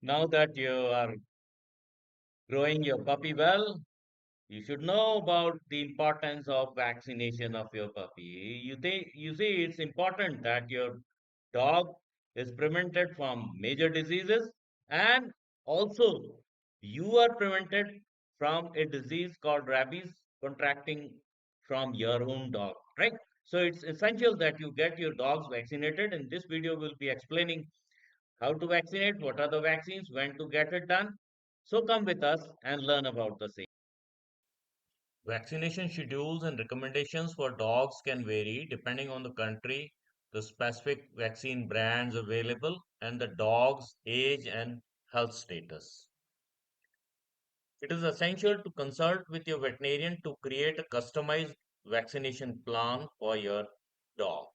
Now that you are growing your puppy well, you should know about the importance of vaccination of your puppy. You see, it's important that your dog is prevented from major diseases, and also you are prevented from a disease called rabies contracting from your own dog, right? So it's essential that you get your dogs vaccinated. In this video, we'll be explaining how to vaccinate, what are the vaccines, when to get it done. So come with us and learn about the same. Vaccination schedules and recommendations for dogs can vary depending on the country, the specific vaccine brands available, and the dog's age and health status. It is essential to consult with your veterinarian to create a customized vaccination plan for your dog.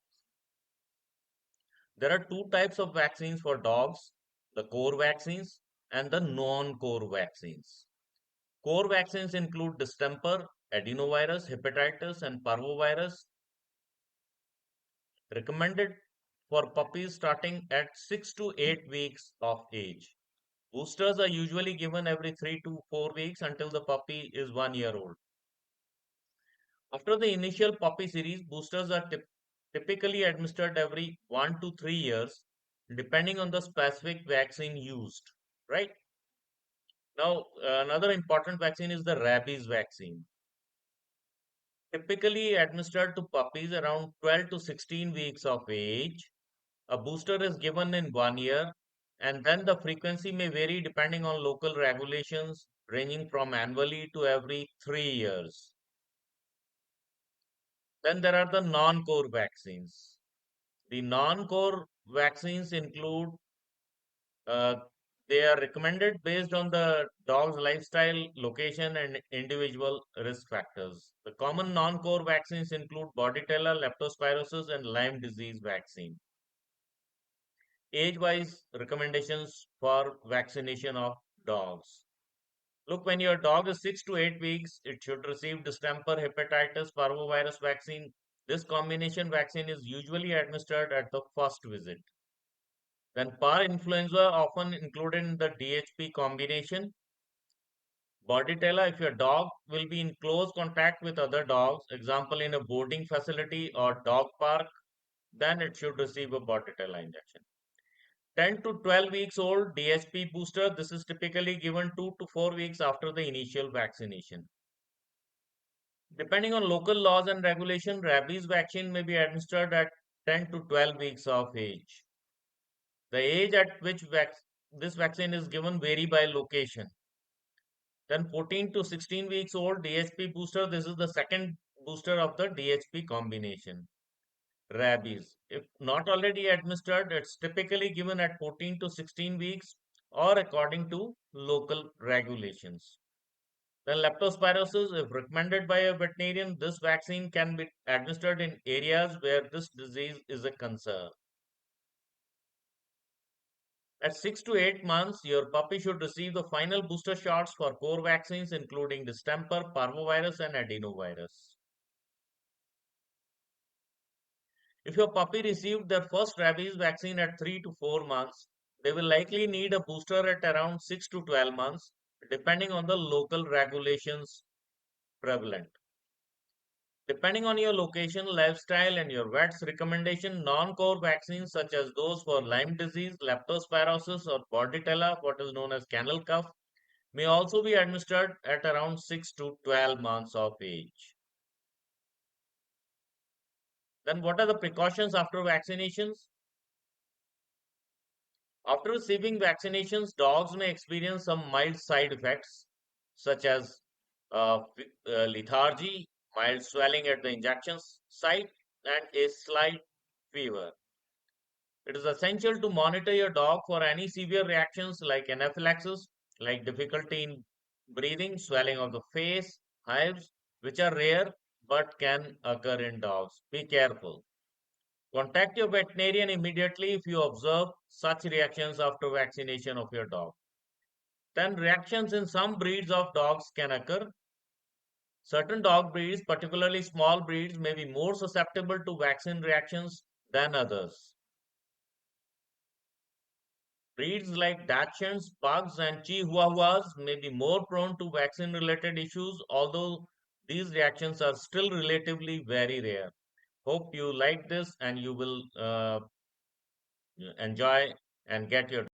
There are two types of vaccines for dogs, the core vaccines and the non-core vaccines. Core vaccines include distemper, adenovirus, hepatitis, and parvovirus, recommended for puppies starting at 6 to 8 weeks of age. Boosters are usually given every 3 to 4 weeks until the puppy is 1 year old. After the initial puppy series, boosters are typically administered every 1 to 3 years, depending on the specific vaccine used. Right? Now, another important vaccine is the rabies vaccine. Typically administered to puppies around 12 to 16 weeks of age. A booster is given in 1 year, and then the frequency may vary depending on local regulations, ranging from annually to every 3 years. Then there are the non-core vaccines. The non-core vaccines include uh, they are recommended based on the dog's lifestyle, location, and individual risk factors. The common non-core vaccines include Bordetella, leptospirosis, and Lyme disease vaccine. Age-wise recommendations for vaccination of dogs. Look, when your dog is 6 to 8 weeks, it should receive distemper, hepatitis, parvovirus vaccine. This combination vaccine is usually administered at the first visit. Then influenza often included in the DHP combination. Bordetella, if your dog will be in close contact with other dogs, example in a boarding facility or dog park, then it should receive a Bordetella injection. 10 to 12 weeks old DHP booster, this is typically given 2 to 4 weeks after the initial vaccination. Depending on local laws and regulation, rabies vaccine may be administered at 10 to 12 weeks of age. The age at which this vaccine is given vary by location. Then 14 to 16 weeks old DHP booster, this is the second booster of the DHP combination. Rabies. If not already administered, it's typically given at 14 to 16 weeks or according to local regulations. Then leptospirosis, if recommended by a veterinarian, this vaccine can be administered in areas where this disease is a concern. At 6 to 8 months, your puppy should receive the final booster shots for core vaccines including distemper, parvovirus, and adenovirus. If your puppy received their first rabies vaccine at 3 to 4 months, they will likely need a booster at around 6 to 12 months, depending on the local regulations prevalent. Depending on your location, lifestyle, and your vet's recommendation, non-core vaccines such as those for Lyme disease, leptospirosis, or Bordetella, what is known as kennel cough, may also be administered at around 6 to 12 months of age. Then what are the precautions after vaccinations? After receiving vaccinations, dogs may experience some mild side effects such as lethargy, mild swelling at the injection site, and a slight fever. It is essential to monitor your dog for any severe reactions like anaphylaxis, like difficulty in breathing, swelling of the face, hives, which are rare but can occur in dogs. Be careful. Contact your veterinarian immediately if you observe such reactions after vaccination of your dog. Then reactions in some breeds of dogs can occur. Certain dog breeds, particularly small breeds, may be more susceptible to vaccine reactions than others. Breeds like Dachshunds, Pugs, and Chihuahuas may be more prone to vaccine-related issues, although these reactions are still relatively very rare. Hope you like this and you will enjoy and get your